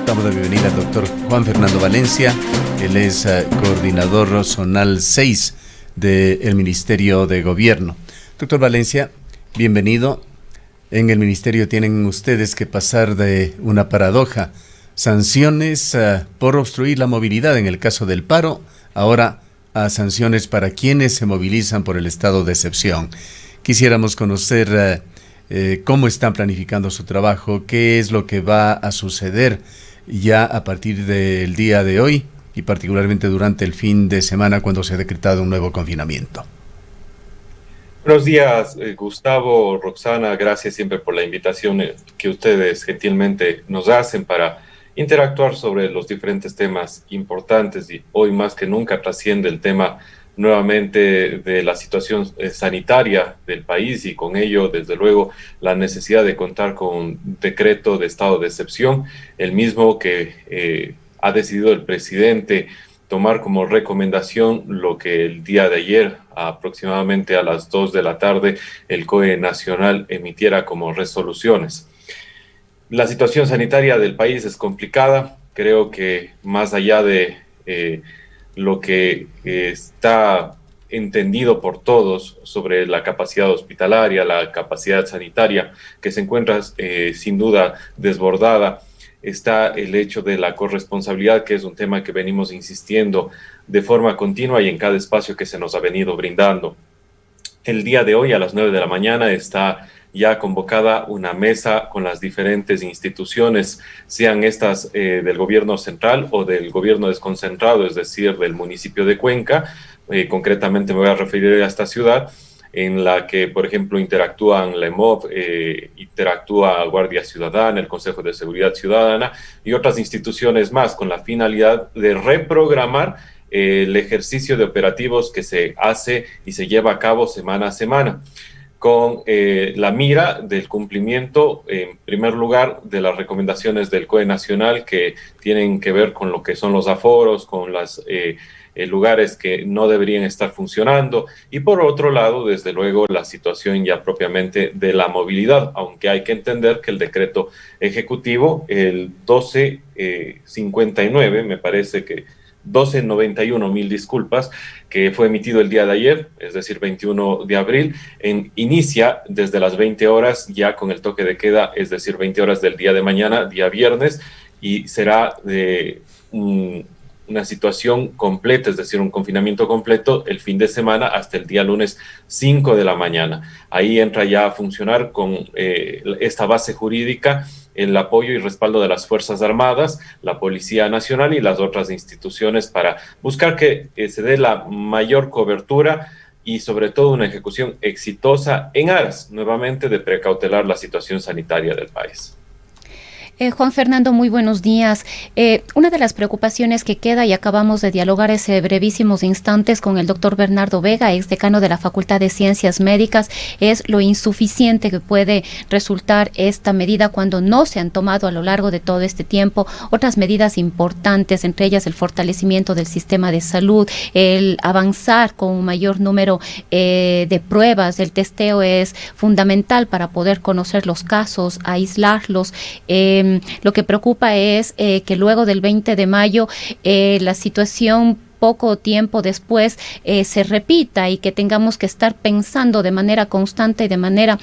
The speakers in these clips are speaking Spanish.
Damos la bienvenida al doctor Juan Fernando Valencia. Él es coordinador zonal 6 del Ministerio de Gobierno. Doctor Valencia, bienvenido. En el Ministerio tienen ustedes que pasar de una paradoja. Sanciones por obstruir la movilidad en el caso del paro, ahora a sanciones para quienes se movilizan por el estado de excepción. Quisiéramos conocer cómo están planificando su trabajo, qué es lo que va a suceder ya a partir del día de hoy y particularmente durante el fin de semana cuando se ha decretado un nuevo confinamiento. Buenos días, Gustavo, Roxana, gracias siempre por la invitación que ustedes gentilmente nos hacen para interactuar sobre los diferentes temas importantes, y hoy más que nunca trasciende el tema nuevamente de la situación sanitaria del país, y con ello, desde luego, la necesidad de contar con un decreto de estado de excepción, el mismo que ha decidido el presidente tomar como recomendación lo que el día de ayer, aproximadamente a las 2 de la tarde, el COE Nacional emitiera como resoluciones. La situación sanitaria del país es complicada. Creo que más allá de lo que está entendido por todos sobre la capacidad hospitalaria, la capacidad sanitaria, que se encuentra sin duda desbordada, está el hecho de la corresponsabilidad, que es un tema que venimos insistiendo de forma continua y en cada espacio que se nos ha venido brindando. El día de hoy a las 9 de la mañana está ya convocada una mesa con las diferentes instituciones, sean estas del gobierno central o del gobierno desconcentrado, es decir, del municipio de Cuenca. Concretamente me voy a referir a esta ciudad, en la que, por ejemplo, interactúan la EMOV, interactúa Guardia Ciudadana, el Consejo de Seguridad Ciudadana y otras instituciones más, con la finalidad de reprogramar el ejercicio de operativos que se hace y se lleva a cabo semana a semana, con la mira del cumplimiento, en primer lugar, de las recomendaciones del COE Nacional, que tienen que ver con lo que son los aforos, con las lugares que no deberían estar funcionando, y por otro lado, desde luego, la situación ya propiamente de la movilidad, aunque hay que entender que el decreto ejecutivo, el 1259, me parece que 1291, mil disculpas, que fue emitido el día de ayer, es decir, 21 de abril, inicia desde las 20 horas ya con el toque de queda, es decir, 20 horas del día de mañana, día viernes, y será de una situación completa, es decir, un confinamiento completo el fin de semana hasta el día lunes 5 de la mañana. Ahí entra ya a funcionar con esta base jurídica el apoyo y respaldo de las Fuerzas Armadas, la Policía Nacional y las otras instituciones para buscar que se dé la mayor cobertura y sobre todo una ejecución exitosa en aras, nuevamente, de precautelar la situación sanitaria del país. Juan Fernando, muy buenos días. Una de las preocupaciones que queda, y acabamos de dialogar hace brevísimos instantes con el doctor Bernardo Vega, exdecano de la Facultad de Ciencias Médicas, es lo insuficiente que puede resultar esta medida cuando no se han tomado a lo largo de todo este tiempo otras medidas importantes, entre ellas el fortalecimiento del sistema de salud, el avanzar con un mayor número de pruebas. El testeo es fundamental para poder conocer los casos, aislarlos. Lo que preocupa es que luego del 20 de mayo la situación poco tiempo después se repita y que tengamos que estar pensando de manera constante y de manera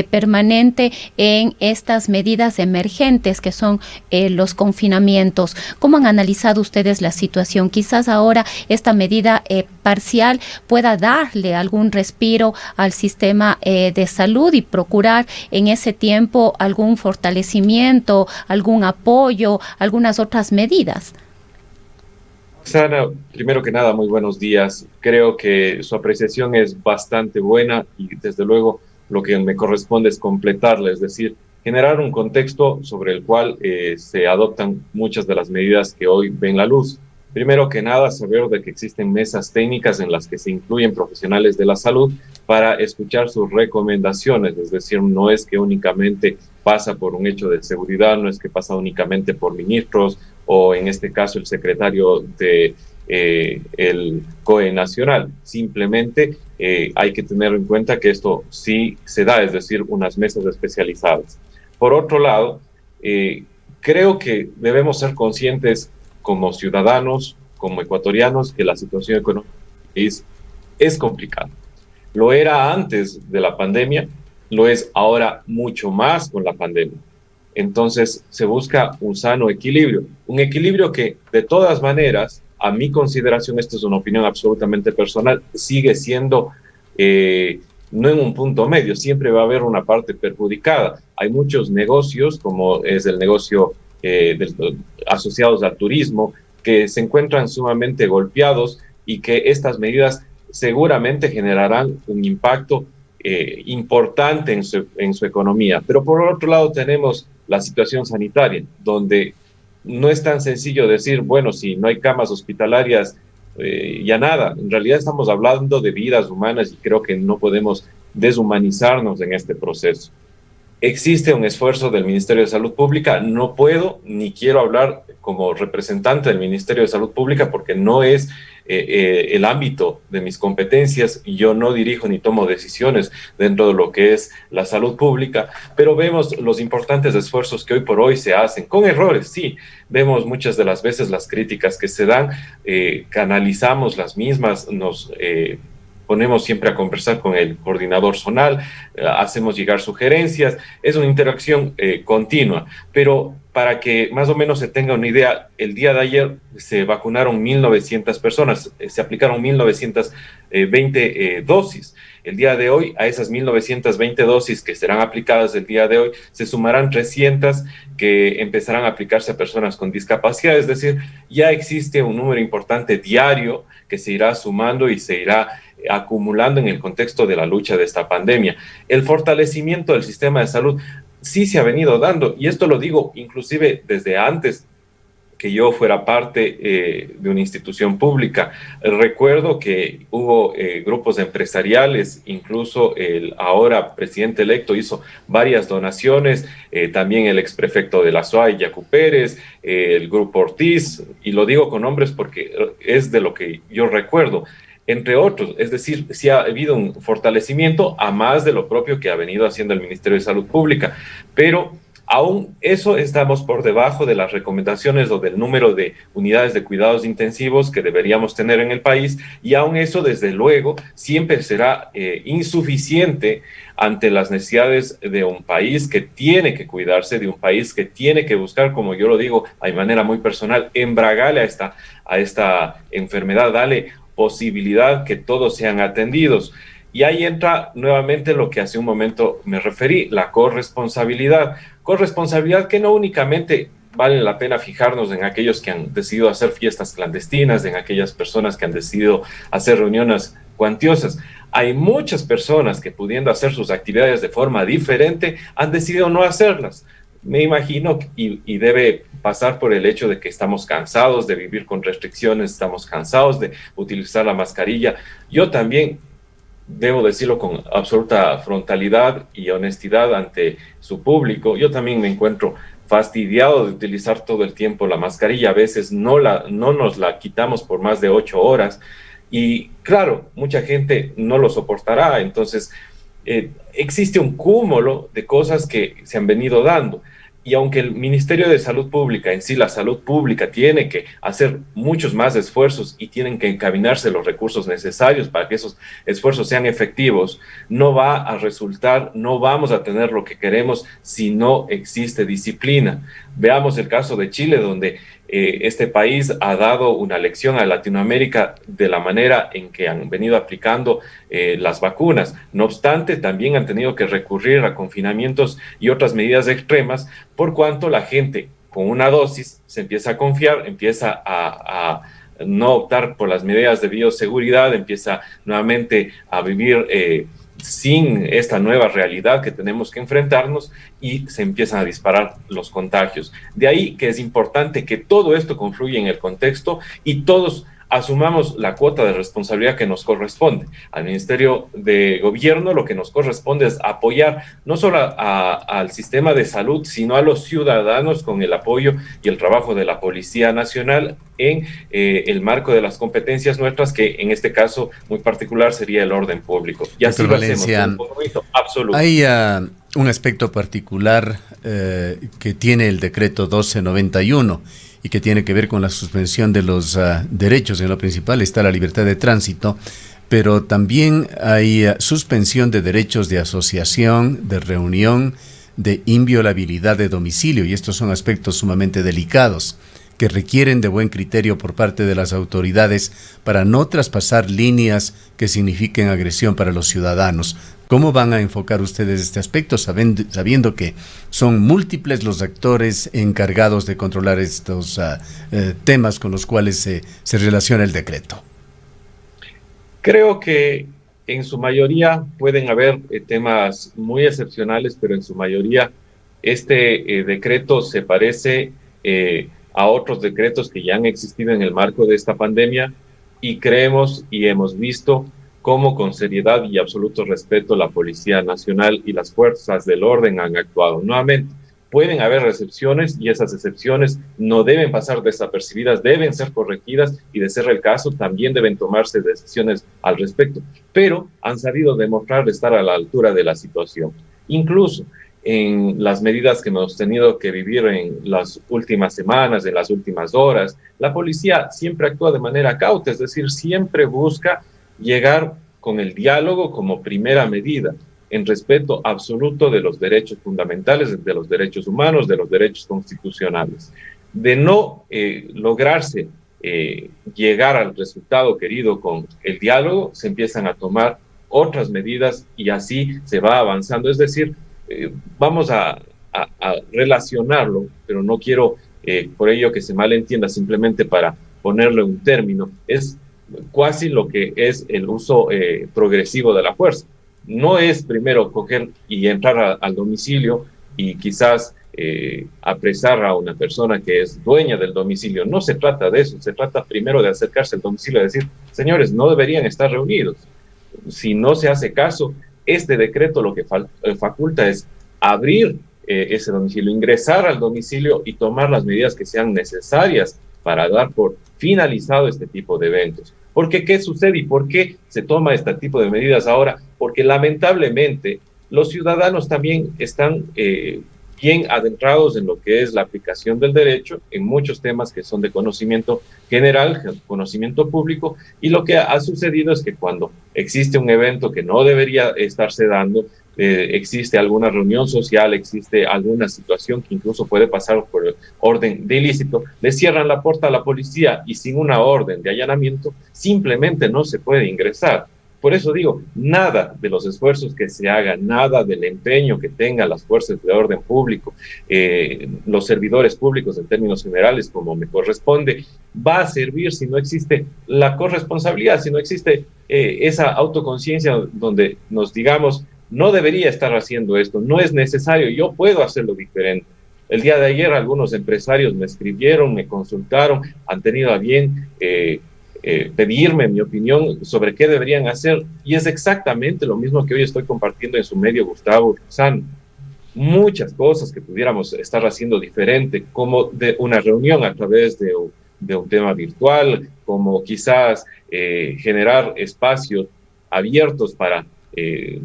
permanente en estas medidas emergentes que son los confinamientos. ¿Cómo han analizado ustedes la situación? Quizás ahora esta medida parcial pueda darle algún respiro al sistema de salud y procurar en ese tiempo algún fortalecimiento, algún apoyo, algunas otras medidas. Sara, primero que nada, muy buenos días. Creo que su apreciación es bastante buena y desde luego lo que me corresponde es completarla, es decir, generar un contexto sobre el cual se adoptan muchas de las medidas que hoy ven la luz. Primero que nada, saber de que existen mesas técnicas en las que se incluyen profesionales de la salud para escuchar sus recomendaciones, es decir, no es que únicamente pasa por un hecho de seguridad, no es que pasa únicamente por ministros o en este caso el secretario de el COE Nacional. Simplemente hay que tener en cuenta que esto sí se da, es decir, unas mesas especializadas. Por otro lado, creo que debemos ser conscientes como ciudadanos, como ecuatorianos, que la situación económica es complicada. Lo era antes de la pandemia, lo es ahora mucho más con la pandemia. Entonces se busca un sano equilibrio, un equilibrio que de todas maneras, a mi consideración, esta es una opinión absolutamente personal, sigue siendo no en un punto medio, siempre va a haber una parte perjudicada. Hay muchos negocios, como es el negocio asociados al turismo, que se encuentran sumamente golpeados y que estas medidas seguramente generarán un impacto importante en su economía. Pero por otro lado tenemos la situación sanitaria, donde no es tan sencillo decir, bueno, si no hay camas hospitalarias, ya nada. En realidad estamos hablando de vidas humanas y creo que no podemos deshumanizarnos en este proceso. Existe un esfuerzo del Ministerio de Salud Pública. No puedo ni quiero hablar como representante del Ministerio de Salud Pública porque no es el ámbito de mis competencias y yo no dirijo ni tomo decisiones dentro de lo que es la salud pública, pero vemos los importantes esfuerzos que hoy por hoy se hacen, con errores, sí. Vemos muchas de las veces las críticas que se dan, canalizamos las mismas, nos ponemos siempre a conversar con el coordinador zonal, hacemos llegar sugerencias, es una interacción continua, pero para que más o menos se tenga una idea, el día de ayer se vacunaron 1.900 personas, se aplicaron 1.920 dosis. El día de hoy, a esas 1.920 dosis que serán aplicadas el día de hoy, se sumarán 300 que empezarán a aplicarse a personas con discapacidad, es decir, ya existe un número importante diario que se irá sumando y se irá acumulando en el contexto de la lucha de esta pandemia. El fortalecimiento del sistema de salud sí se ha venido dando, y esto lo digo inclusive desde antes que yo fuera parte de una institución pública. Recuerdo que hubo grupos empresariales, incluso el ahora presidente electo hizo varias donaciones, también el exprefecto de la SUAY, Yacu Pérez, el Grupo Ortiz, y lo digo con nombres porque es de lo que yo recuerdo, entre otros. Es decir, sí ha habido un fortalecimiento a más de lo propio que ha venido haciendo el Ministerio de Salud Pública, pero aún eso estamos por debajo de las recomendaciones o del número de unidades de cuidados intensivos que deberíamos tener en el país, y aún eso, desde luego, siempre será insuficiente ante las necesidades de un país que tiene que cuidarse, de un país que tiene que buscar, como yo lo digo de manera muy personal, embragarle a esta enfermedad, darle posibilidad que todos sean atendidos. Y ahí entra nuevamente lo que hace un momento me referí, la corresponsabilidad. Corresponsabilidad que no únicamente vale la pena fijarnos en aquellos que han decidido hacer fiestas clandestinas, en aquellas personas que han decidido hacer reuniones cuantiosas. Hay muchas personas que, pudiendo hacer sus actividades de forma diferente, han decidido no hacerlas. Me imagino, y debe pasar por el hecho de que estamos cansados de vivir con restricciones, estamos cansados de utilizar la mascarilla. Yo también, debo decirlo con absoluta frontalidad y honestidad ante su público, yo también me encuentro fastidiado de utilizar todo el tiempo la mascarilla. A veces no nos la quitamos por más de 8 horas y claro, mucha gente no lo soportará. Entonces existe un cúmulo de cosas que se han venido dando. Y aunque el Ministerio de Salud Pública, en sí la salud pública, tiene que hacer muchos más esfuerzos y tienen que encaminarse los recursos necesarios para que esos esfuerzos sean efectivos, no va a resultar, no vamos a tener lo que queremos si no existe disciplina. Veamos el caso de Chile, donde este país ha dado una lección a Latinoamérica de la manera en que han venido aplicando las vacunas. No obstante, también han tenido que recurrir a confinamientos y otras medidas extremas, por cuanto la gente con una dosis se empieza a confiar, empieza a no optar por las medidas de bioseguridad, empieza nuevamente a vivir sin esta nueva realidad que tenemos que enfrentarnos, y se empiezan a disparar los contagios. De ahí que es importante que todo esto confluya en el contexto y todos asumamos la cuota de responsabilidad que nos corresponde. Al Ministerio de Gobierno lo que nos corresponde es apoyar no solo al sistema de salud, sino a los ciudadanos con el apoyo y el trabajo de la Policía Nacional en el marco de las competencias nuestras, que en este caso muy particular sería el orden público. Y así lo hacemos, un compromiso absoluto. un aspecto particular que tiene el decreto 1291 y que tiene que ver con la suspensión de los derechos. En lo principal está la libertad de tránsito, pero también hay suspensión de derechos de asociación, de reunión, de inviolabilidad de domicilio, y estos son aspectos sumamente delicados que requieren de buen criterio por parte de las autoridades para no traspasar líneas que signifiquen agresión para los ciudadanos. ¿Cómo van a enfocar ustedes este aspecto, sabiendo que son múltiples los actores encargados de controlar estos temas con los cuales se relaciona el decreto? Creo que en su mayoría pueden haber temas muy excepcionales, pero en su mayoría este decreto se parece a otros decretos que ya han existido en el marco de esta pandemia, y creemos y hemos visto cómo con seriedad y absoluto respeto la Policía Nacional y las fuerzas del orden han actuado. Nuevamente, pueden haber excepciones, y esas excepciones no deben pasar desapercibidas, deben ser corregidas, y de ser el caso también deben tomarse decisiones al respecto, pero han sabido demostrar estar a la altura de la situación. Incluso en las medidas que hemos tenido que vivir en las últimas semanas, en las últimas horas, la policía siempre actúa de manera cauta, es decir, siempre busca llegar con el diálogo como primera medida, en respeto absoluto de los derechos fundamentales, de los derechos humanos, de los derechos constitucionales. De no lograrse llegar al resultado querido con el diálogo, se empiezan a tomar otras medidas y así se va avanzando. Es decir, vamos a relacionarlo, pero no quiero por ello que se malentienda, simplemente para ponerle un término, es casi lo que es el uso progresivo de la fuerza. No es primero coger y entrar al domicilio y quizás apresar a una persona que es dueña del domicilio. No se trata de eso, se trata primero de acercarse al domicilio y decir, señores, no deberían estar reunidos. Si no se hace caso, este decreto lo que faculta es abrir ese domicilio, ingresar al domicilio y tomar las medidas que sean necesarias para dar por finalizado este tipo de eventos. Porque ¿qué sucede y por qué se toma este tipo de medidas ahora? Porque lamentablemente los ciudadanos también están bien adentrados en lo que es la aplicación del derecho, en muchos temas que son de conocimiento general, conocimiento público, y lo que ha sucedido es que cuando existe un evento que no debería estarse dando, existe alguna reunión social, existe alguna situación que incluso puede pasar por el orden de ilícito, le cierran la puerta a la policía y sin una orden de allanamiento simplemente no se puede ingresar. Por eso digo, nada de los esfuerzos que se hagan, nada del empeño que tengan las fuerzas de orden público, los servidores públicos en términos generales, como me corresponde, va a servir si no existe la corresponsabilidad, si no existe esa autoconciencia donde nos digamos, no debería estar haciendo esto, no es necesario, yo puedo hacerlo diferente. El día de ayer algunos empresarios me escribieron, me consultaron, han tenido a bien pedirme mi opinión sobre qué deberían hacer, y es exactamente lo mismo que hoy estoy compartiendo en su medio, Gustavo, Roxana. Muchas cosas que pudiéramos estar haciendo diferente, como de una reunión a través de un tema virtual, como quizás generar espacios abiertos para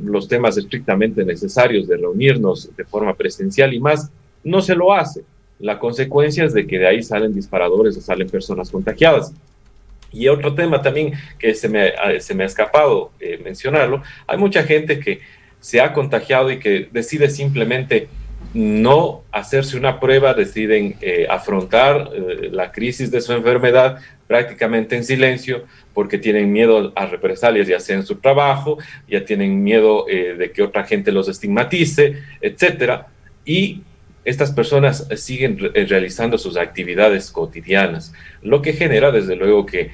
los temas estrictamente necesarios de reunirnos de forma presencial y más, no se lo hace. La consecuencia es de que de ahí salen disparadores o salen personas contagiadas. Y otro tema también que se me ha escapado mencionarlo, hay mucha gente que se ha contagiado y que decide simplemente no hacerse una prueba, deciden afrontar la crisis de su enfermedad prácticamente en silencio, porque tienen miedo a represalias, ya sea en su trabajo, ya tienen miedo de que otra gente los estigmatice, etcétera. Y estas personas siguen realizando sus actividades cotidianas, lo que genera desde luego que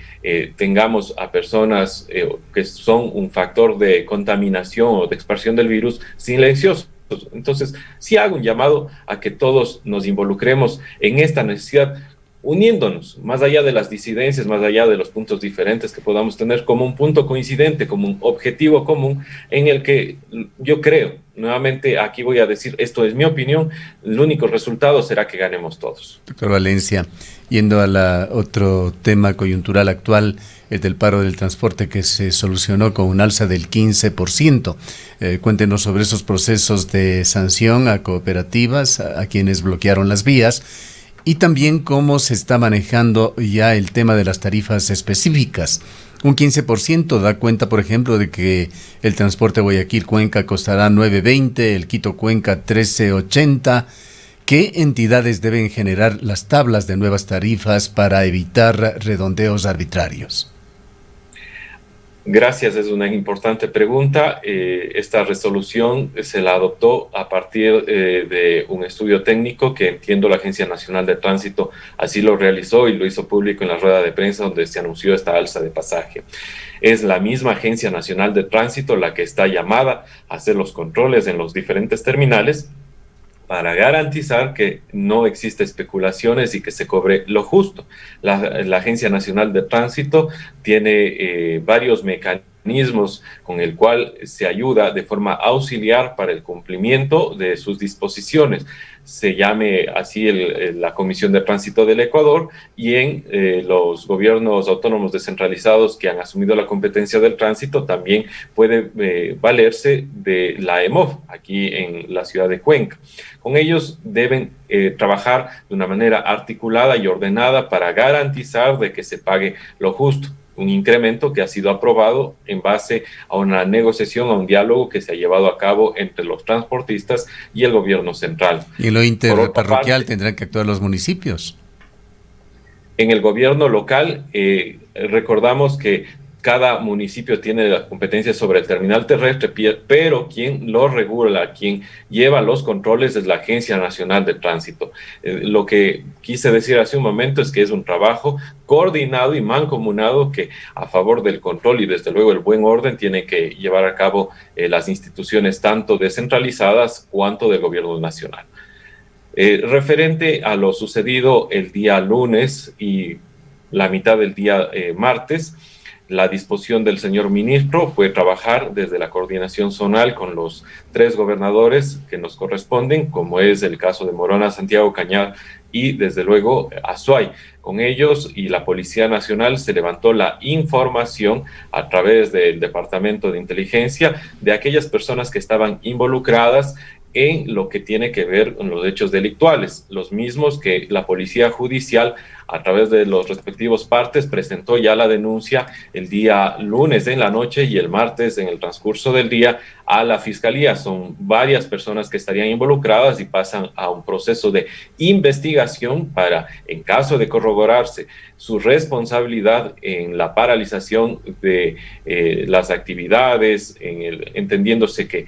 tengamos a personas que son un factor de contaminación o de expansión del virus silenciosos. Entonces, sí hago un llamado a que todos nos involucremos en esta necesidad. uniéndonos, más allá de las disidencias, más allá de los puntos diferentes que podamos tener, como un punto coincidente, como un objetivo común en el que yo creo, nuevamente aquí voy a decir, esto es mi opinión, el único resultado será que ganemos todos. Doctor Valencia, yendo a otro tema coyuntural actual, el del paro del transporte que se solucionó con un alza del 15%. Cuéntenos sobre esos procesos de sanción a cooperativas, a quienes bloquearon las vías, y también cómo se está manejando ya el tema de las tarifas específicas. Un 15% da cuenta, por ejemplo, de que el transporte Guayaquil-Cuenca costará 9.20, el Quito-Cuenca 13.80. ¿Qué entidades deben generar las tablas de nuevas tarifas para evitar redondeos arbitrarios? Gracias, es una importante pregunta. Esta resolución se la adoptó a partir de un estudio técnico que entiendo la Agencia Nacional de Tránsito así lo realizó y lo hizo público en la rueda de prensa donde se anunció esta alza de pasaje. Es la misma Agencia Nacional de Tránsito la que está llamada a hacer los controles en los diferentes terminales para garantizar que no existe especulaciones y que se cobre lo justo. La Agencia Nacional de Tránsito tiene varios mecanismos con el cual se ayuda de forma auxiliar para el cumplimiento de sus disposiciones. Se llame así la Comisión de Tránsito del Ecuador y en los gobiernos autónomos descentralizados que han asumido la competencia del tránsito también puede valerse de la EMOV aquí en la ciudad de Cuenca. Con ellos deben trabajar de una manera articulada y ordenada para garantizar de que se pague lo justo. Un incremento que ha sido aprobado en base a una negociación, a un diálogo que se ha llevado a cabo entre los transportistas y el gobierno central. Y en lo interparroquial tendrán que actuar los municipios. En el gobierno local, recordamos que cada municipio tiene la competencia sobre el terminal terrestre, pero quien lo regula, quien lleva los controles es la Agencia Nacional de Tránsito. Lo que quise decir hace un momento es que es un trabajo coordinado y mancomunado que a favor del control y desde luego el buen orden tiene que llevar a cabo las instituciones tanto descentralizadas cuanto del gobierno nacional. Referente a lo sucedido el día lunes y la mitad del día martes, la disposición del señor ministro fue trabajar desde la coordinación zonal con los 3 gobernadores que nos corresponden, como es el caso de Morona, Santiago, Cañar y desde luego Azuay. Con ellos y la Policía Nacional se levantó la información a través del Departamento de Inteligencia de aquellas personas que estaban involucradas en lo que tiene que ver con los hechos delictuales, los mismos que la Policía Judicial a través de los respectivos partes presentó ya la denuncia el día lunes en la noche y el martes en el transcurso del día a la Fiscalía. Son varias personas que estarían involucradas y pasan a un proceso de investigación para, en caso de corroborarse su responsabilidad en la paralización de las actividades, entendiéndose que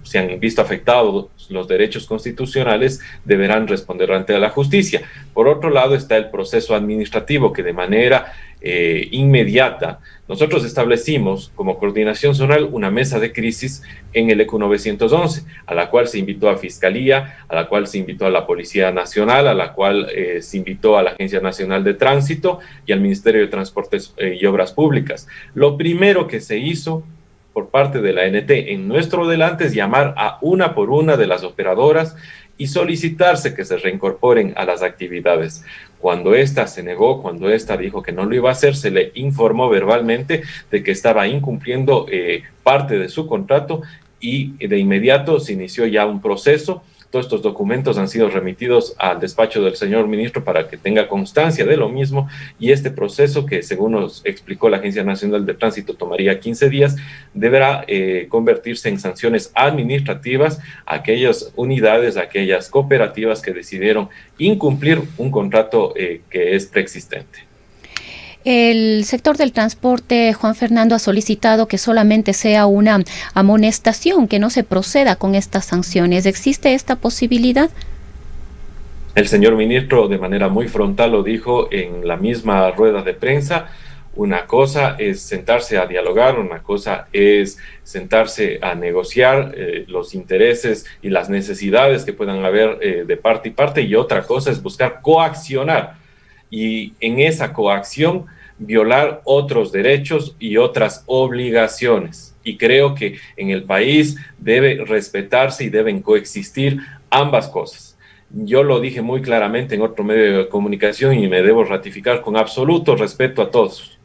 se han visto afectados los derechos constitucionales, deberán responder ante la justicia. Por otro lado está el proceso administrativo que de manera inmediata nosotros establecimos como coordinación zonal una mesa de crisis en el ECU 911, a la cual se invitó a Fiscalía, a la cual se invitó a la Policía Nacional, a la cual se invitó a la Agencia Nacional de Tránsito y al Ministerio de Transportes y Obras Públicas. Lo primero que se hizo por parte de la ANT en nuestro delante es llamar a una por una de las operadoras y solicitarse que se reincorporen a las actividades. Cuando ésta se negó, cuando ésta dijo que no lo iba a hacer, se le informó verbalmente de que estaba incumpliendo parte de su contrato y de inmediato se inició ya un proceso. Todos estos documentos han sido remitidos al despacho del señor ministro para que tenga constancia de lo mismo y este proceso, que según nos explicó la Agencia Nacional de Tránsito tomaría 15 días, deberá convertirse en sanciones administrativas a aquellas unidades, a aquellas cooperativas que decidieron incumplir un contrato que es preexistente. El sector del transporte, Juan Fernando, ha solicitado que solamente sea una amonestación, que no se proceda con estas sanciones. ¿Existe esta posibilidad? El señor ministro de manera muy frontal lo dijo en la misma rueda de prensa. Una cosa es sentarse a dialogar, una cosa es sentarse a negociar los intereses y las necesidades que puedan haber de parte y parte, y otra cosa es buscar coaccionar y en esa coacción violar otros derechos y otras obligaciones. Y creo que en el país debe respetarse y deben coexistir ambas cosas. Yo lo dije muy claramente en otro medio de comunicación y me debo ratificar con absoluto respeto a todos.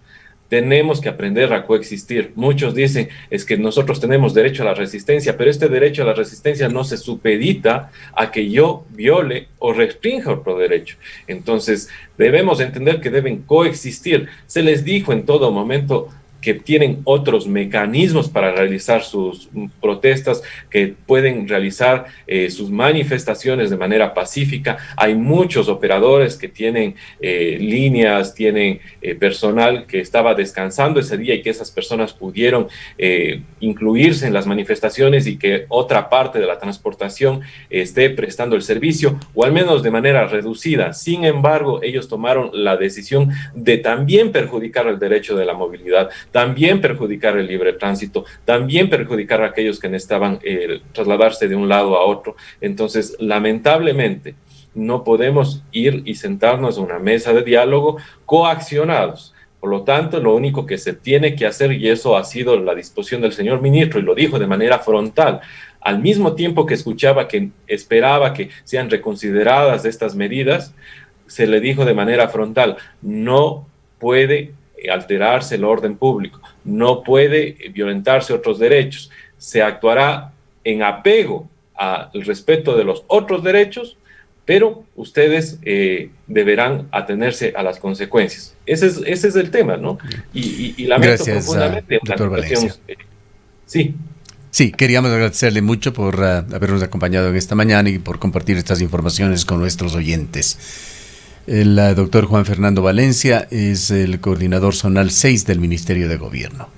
Tenemos que aprender a coexistir. Muchos dicen, es que nosotros tenemos derecho a la resistencia, pero este derecho a la resistencia no se supedita a que yo viole o restrinja otro derecho. Entonces, debemos entender que deben coexistir. Se les dijo en todo momento que tienen otros mecanismos para realizar sus protestas, que pueden realizar sus manifestaciones de manera pacífica. Hay muchos operadores que tienen líneas, tienen personal que estaba descansando ese día y que esas personas pudieron incluirse en las manifestaciones y que otra parte de la transportación esté prestando el servicio, o al menos de manera reducida. Sin embargo, ellos tomaron la decisión de también perjudicar el derecho de la movilidad, también perjudicar el libre tránsito, también perjudicar a aquellos que necesitaban trasladarse de un lado a otro. Entonces, lamentablemente, no podemos ir y sentarnos en una mesa de diálogo coaccionados. Por lo tanto, lo único que se tiene que hacer, y eso ha sido la disposición del señor ministro, y lo dijo de manera frontal, al mismo tiempo que escuchaba que esperaba que sean reconsideradas estas medidas, se le dijo de manera frontal, no puede alterarse el orden público, no puede violentarse otros derechos, se actuará en apego al respeto de los otros derechos, pero ustedes deberán atenerse a las consecuencias. Ese es el tema, ¿no? Y lamento profundamente doctor Valencia. Sí. Sí, queríamos agradecerle mucho por habernos acompañado en esta mañana y por compartir estas informaciones con nuestros oyentes. El doctor Juan Fernando Valencia es el coordinador zonal 6 del Ministerio de Gobierno.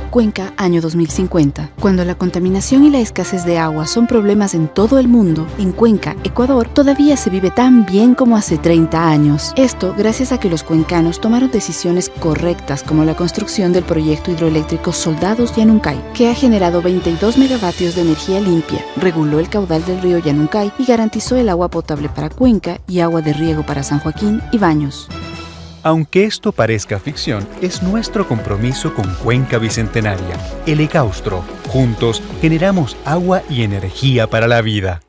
Cuenca, año 2050. Cuando la contaminación y la escasez de agua son problemas en todo el mundo, en Cuenca, Ecuador, todavía se vive tan bien como hace 30 años. Esto gracias a que los cuencanos tomaron decisiones correctas, como la construcción del proyecto hidroeléctrico Soldados Yanuncay, que ha generado 22 megavatios de energía limpia, reguló el caudal del río Yanuncay y garantizó el agua potable para Cuenca y agua de riego para San Joaquín y Baños. Aunque esto parezca ficción, es nuestro compromiso con Cuenca Bicentenaria, el Ecaustro. Juntos generamos agua y energía para la vida.